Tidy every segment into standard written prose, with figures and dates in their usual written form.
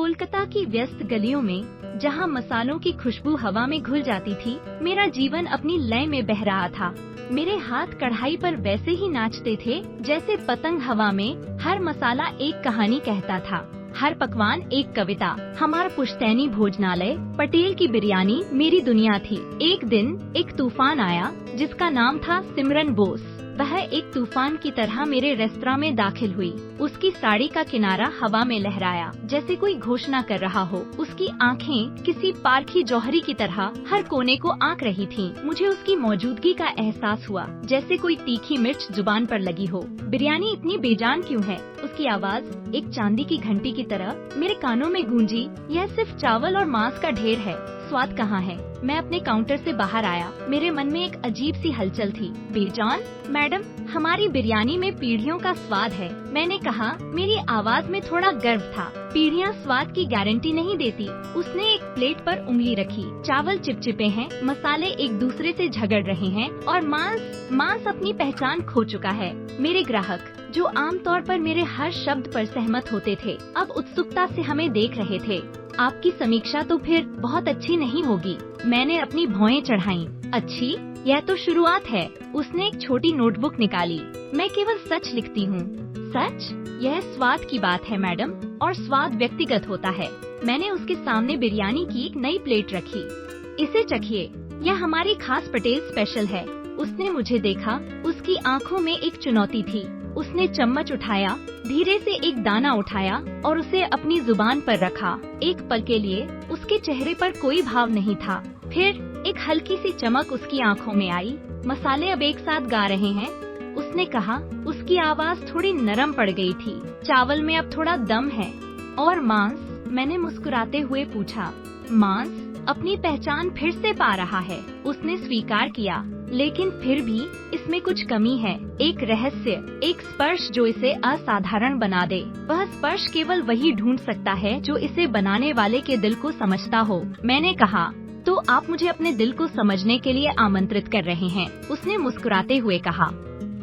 कोलकाता की व्यस्त गलियों में जहां मसालों की खुशबू हवा में घुल जाती थी, मेरा जीवन अपनी लय में बह रहा था। मेरे हाथ कढ़ाई पर वैसे ही नाचते थे जैसे पतंग हवा में। हर मसाला एक कहानी कहता था, हर पकवान एक कविता। हमारा पुश्तैनी भोजनालय, पटेल की बिरयानी मेरी दुनिया थी। एक दिन एक तूफान आया जिसका नाम था सिमरन बोस। वह एक तूफान की तरह मेरे रेस्तरां में दाखिल हुई। उसकी साड़ी का किनारा हवा में लहराया जैसे कोई घोषणा कर रहा हो। उसकी आंखें किसी पारखी जौहरी की तरह हर कोने को आंक रही थीं। मुझे उसकी मौजूदगी का एहसास हुआ जैसे कोई तीखी मिर्च जुबान पर लगी हो। बिरयानी इतनी बेजान क्यों है? उसकी आवाज एक चांदी की घंटी की तरह मेरे कानों में गूंजी। यह सिर्फ चावल और मांस का ढेर है, स्वाद कहाँ है? मैं अपने काउंटर से बाहर आया। मेरे मन में एक अजीब सी हलचल थी। बेजान? मैडम, हमारी बिरयानी में पीढ़ियों का स्वाद है, मैंने कहा। मेरी आवाज में थोड़ा गर्व था। पीढ़ियाँ स्वाद की गारंटी नहीं देती। उसने एक प्लेट पर उंगली रखी। चावल चिपचिपे हैं, मसाले एक दूसरे से झगड़ रहे हैं और मांस अपनी पहचान खो चुका है। मेरे ग्राहक, जो आमतौर पर मेरे हर शब्द पर सहमत होते थे, अब उत्सुकता से हमें देख रहे थे। आपकी समीक्षा तो फिर बहुत अच्छी नहीं होगी। मैंने अपनी भौएं चढ़ाईं। अच्छी? यह तो शुरुआत है। उसने एक छोटी नोटबुक निकाली। मैं केवल सच लिखती हूँ। सच? यह स्वाद की बात है मैडम, और स्वाद व्यक्तिगत होता है। मैंने उसके सामने बिरयानी की एक नई प्लेट रखी। इसे चखिए, यह हमारी खास पटेल स्पेशल है। उसने मुझे देखा। उसकी आंखों में एक चुनौती थी। उसने चम्मच उठाया, धीरे से एक दाना उठाया और उसे अपनी जुबान पर रखा। एक पल के लिए उसके चेहरे पर कोई भाव नहीं था। फिर एक हल्की सी चमक उसकी आंखों में आई। मसाले अब एक साथ गा रहे हैं, उसने कहा। उसकी आवाज थोड़ी नरम पड़ गई थी। चावल में अब थोड़ा दम है। और मांस? मैंने मुस्कुराते हुए पूछा। मांस अपनी पहचान फिर से पा रहा है, उसने स्वीकार किया। लेकिन फिर भी इसमें कुछ कमी है। एक रहस्य, एक स्पर्श जो इसे असाधारण बना दे। वह स्पर्श केवल वही ढूंढ सकता है जो इसे बनाने वाले के दिल को समझता हो। मैंने कहा, तो आप मुझे अपने दिल को समझने के लिए आमंत्रित कर रहे हैं, उसने मुस्कुराते हुए कहा।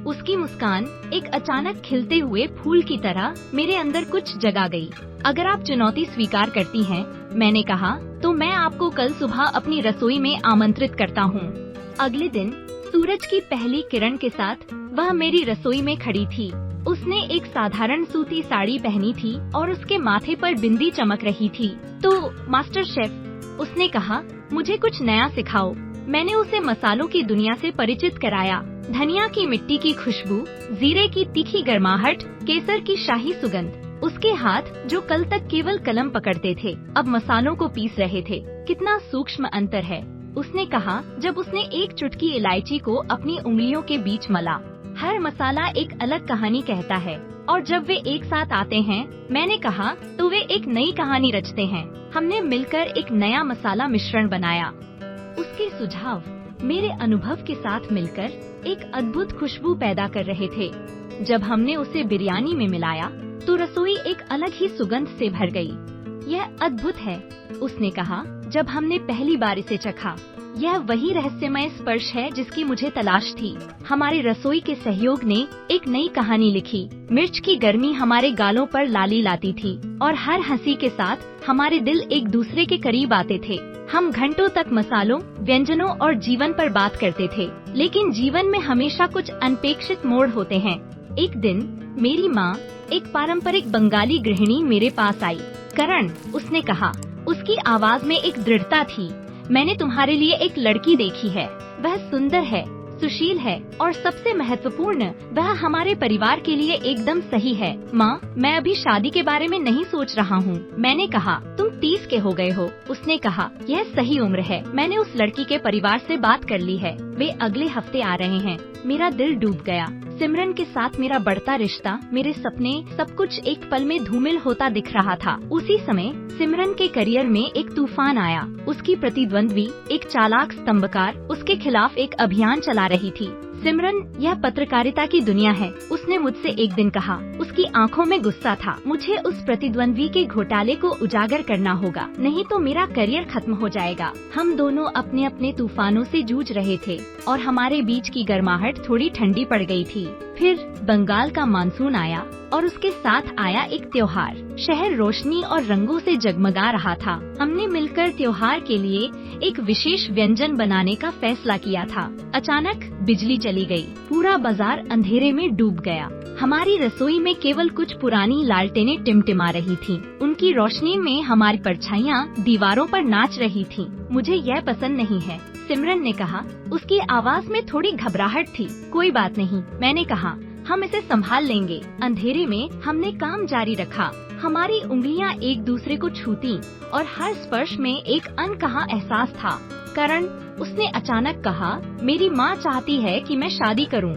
उसकी मुस्कान एक अचानक खिलते हुए फूल की तरह मेरे अंदर कुछ जगा गई। अगर आप चुनौती स्वीकार करती हैं, मैंने कहा, तो मैं आपको कल सुबह अपनी रसोई में आमंत्रित करता हूँ। अगले दिन सूरज की पहली किरण के साथ वह मेरी रसोई में खड़ी थी। उसने एक साधारण सूती साड़ी पहनी थी और उसके माथे पर बिंदी चमक रही थी। तो मास्टर शेफ, उसने कहा, मुझे कुछ नया सिखाओ। मैंने उसे मसालों की दुनिया से परिचित कराया। धनिया की मिट्टी की खुशबू, जीरे की तीखी गर्माहट, केसर की शाही सुगंध। उसके हाथ जो कल तक केवल कलम पकड़ते थे, अब मसालों को पीस रहे थे। कितना सूक्ष्म अंतर है, उसने कहा जब उसने एक चुटकी इलायची को अपनी उंगलियों के बीच मला। हर मसाला एक अलग कहानी कहता है और जब वे एक साथ आते हैं, मैंने कहा, तो वे एक नई कहानी रचते हैं। हमने मिलकर एक नया मसाला मिश्रण बनाया। उसके सुझाव मेरे अनुभव के साथ मिलकर एक अद्भुत खुशबू पैदा कर रहे थे। जब हमने उसे बिरयानी में मिलाया तो रसोई एक अलग ही सुगंध से भर गई। यह अद्भुत है, उसने कहा जब हमने पहली बार इसे चखा। यह वही रहस्यमय स्पर्श है जिसकी मुझे तलाश थी। हमारी रसोई के सहयोग ने एक नई कहानी लिखी। मिर्च की गर्मी हमारे गालों पर लाली लाती थी और हर हंसी के साथ हमारे दिल एक दूसरे के करीब आते थे। हम घंटों तक मसालों, व्यंजनों और जीवन पर बात करते थे, लेकिन जीवन में हमेशा कुछ अनपेक्षित मोड़ होते हैं। एक दिन मेरी माँ, एक पारंपरिक बंगाली गृहिणी, मेरे पास आई। करण, उसने कहा, उसकी आवाज में एक दृढ़ता थी। मैंने तुम्हारे लिए एक लड़की देखी है। वह सुंदर है, सुशील है और सबसे महत्वपूर्ण, वह हमारे परिवार के लिए एकदम सही है। माँ, मैं अभी शादी के बारे में नहीं सोच रहा हूँ। मैंने कहा, तुम 30 के हो गए हो। उसने कहा, यह सही उम्र है। मैंने उस लड़की के परिवार से बात कर ली है। वे अगले हफ्ते आ रहे हैं। मेरा दिल डूब गया। सिमरन के साथ मेरा बढ़ता रिश्ता, मेरे सपने, सब कुछ एक पल में धूमिल होता दिख रहा था। उसी समय सिमरन के करियर में एक तूफान आया। उसकी प्रतिद्वंद्वी, एक चालाक स्तंभकार, उसके खिलाफ एक अभियान चला रही थी। सिमरन, यह पत्रकारिता की दुनिया है, उसने मुझसे एक दिन कहा। उसकी आंखों में गुस्सा था। मुझे उस प्रतिद्वंद्वी के घोटाले को उजागर करना होगा, नहीं तो मेरा करियर खत्म हो जाएगा। हम दोनों अपने अपने तूफानों से जूझ रहे थे और हमारे बीच की गर्माहट थोड़ी ठंडी पड़ गई थी। फिर बंगाल का मानसून आया और उसके साथ आया एक त्योहार। शहर रोशनी और रंगों से जगमगा रहा था। हमने मिलकर त्योहार के लिए एक विशेष व्यंजन बनाने का फैसला किया था। अचानक बिजली चली गई। पूरा बाजार अंधेरे में डूब गया। हमारी रसोई में केवल कुछ पुरानी लालटेनें टिमटिमा रही थीं। उनकी रोशनी में हमारी परछाइयाँ दीवारों पर नाच रही थीं। मुझे यह पसंद नहीं है, सिमरन ने कहा। उसकी आवाज में थोड़ी घबराहट थी। कोई बात नहीं, मैंने कहा, हम इसे संभाल लेंगे। अंधेरे में हमने काम जारी रखा। हमारी उंगलियां एक दूसरे को छूती और हर स्पर्श में एक अनकहा एहसास था। करण, उसने अचानक कहा, मेरी माँ चाहती है कि मैं शादी करूं।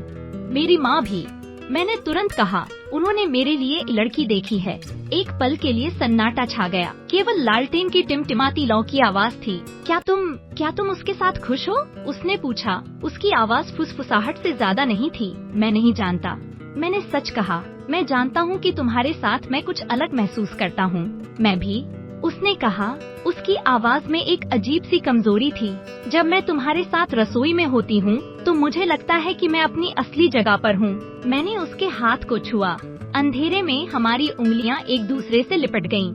मेरी माँ भी। मैंने तुरंत कहा, उन्होंने मेरे लिए लड़की देखी है। एक पल के लिए सन्नाटा छा गया। केवल लालटेन की टिमटिमाती लौ की आवाज थी। क्या तुम उसके साथ खुश हो? उसने पूछा। उसकी आवाज फुसफुसाहट से ज्यादा नहीं थी। मैं नहीं जानता, मैंने सच कहा। मैं जानता हूँ कि तुम्हारे साथ मैं कुछ अलग महसूस करता हूँ। मैं भी, उसने कहा। उसकी आवाज में एक अजीब सी कमजोरी थी। जब मैं तुम्हारे साथ रसोई में होती हूँ तो मुझे लगता है कि मैं अपनी असली जगह पर हूँ। मैंने उसके हाथ को छुआ। अंधेरे में हमारी उंगलियां एक दूसरे से लिपट गईं।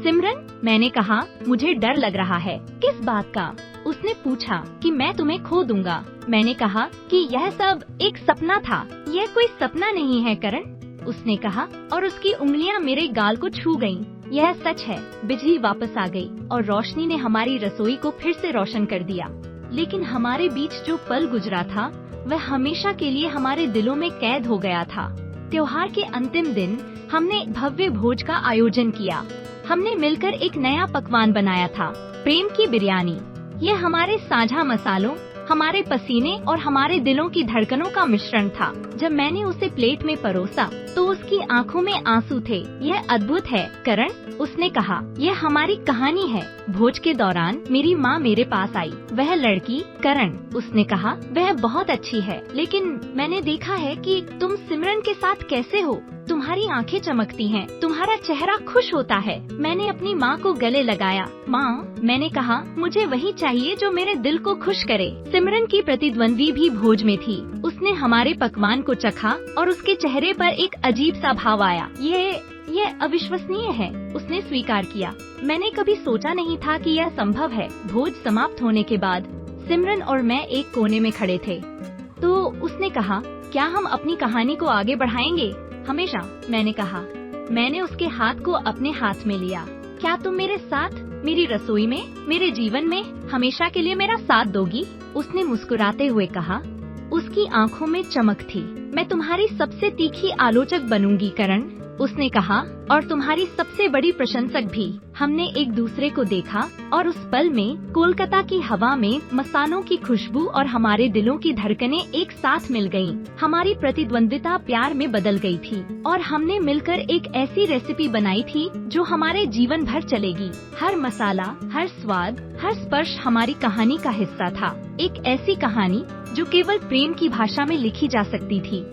सिमरन, मैंने कहा, मुझे डर लग रहा है। किस बात का? उसने पूछा। कि मैं तुम्हें खो दूंगा। मैंने कहा कि यह सब एक सपना था। यह कोई सपना नहीं है करण, उसने कहा और उसकी उंगलियां मेरे गाल को छू गईं। यह सच है। बिजली वापस आ गई और रोशनी ने हमारी रसोई को फिर से रोशन कर दिया। लेकिन हमारे बीच जो पल गुजरा था वह हमेशा के लिए हमारे दिलों में कैद हो गया था। त्योहार के अंतिम दिन हमने भव्य भोज का आयोजन किया। हमने मिलकर एक नया पकवान बनाया था, प्रेम की बिरयानी। यह हमारे साझा मसालों, हमारे पसीने और हमारे दिलों की धड़कनों का मिश्रण था। जब मैंने उसे प्लेट में परोसा तो उसकी आंखों में आंसू थे। यह अद्भुत है करण, उसने कहा। यह हमारी कहानी है। भोज के दौरान मेरी माँ मेरे पास आई। वह लड़की, करण, उसने कहा, वह बहुत अच्छी है, लेकिन मैंने देखा है कि तुम सिमरन के साथ कैसे हो। तुम्हारी आंखें चमकती हैं, तुम्हारा चेहरा खुश होता है। मैंने अपनी माँ को गले लगाया। माँ, मैंने कहा, मुझे वही चाहिए जो मेरे दिल को खुश करे। सिमरन की प्रतिद्वंद्वी भी भोज में थी। उसने हमारे पकवान को चखा और उसके चेहरे पर एक अजीब सा भाव आया। यह अविश्वसनीय है, उसने स्वीकार किया। मैंने कभी सोचा नहीं था कि यह संभव है। भोज समाप्त होने के बाद सिमरन और मैं एक कोने में खड़े थे। तो उसने कहा, क्या हम अपनी कहानी को आगे बढ़ाएंगे? हमेशा, मैंने कहा। मैंने उसके हाथ को अपने हाथ में लिया। क्या तुम मेरे साथ, मेरी रसोई में, मेरे जीवन में हमेशा के लिए मेरा साथ दोगी? उसने मुस्कुराते हुए कहा। उसकी आंखों में चमक थी। मैं तुम्हारी सबसे तीखी आलोचक बनूंगी करण, उसने कहा, और तुम्हारी सबसे बड़ी प्रशंसक भी। हमने एक दूसरे को देखा और उस पल में कोलकाता की हवा में मसालों की खुशबू और हमारे दिलों की धड़कनें एक साथ मिल गईं। हमारी प्रतिद्वंद्विता प्यार में बदल गई थी और हमने मिलकर एक ऐसी रेसिपी बनाई थी जो हमारे जीवन भर चलेगी। हर मसाला, हर स्वाद, हर स्पर्श हमारी कहानी का हिस्सा था। एक ऐसी कहानी जो केवल प्रेम की भाषा में लिखी जा सकती थी।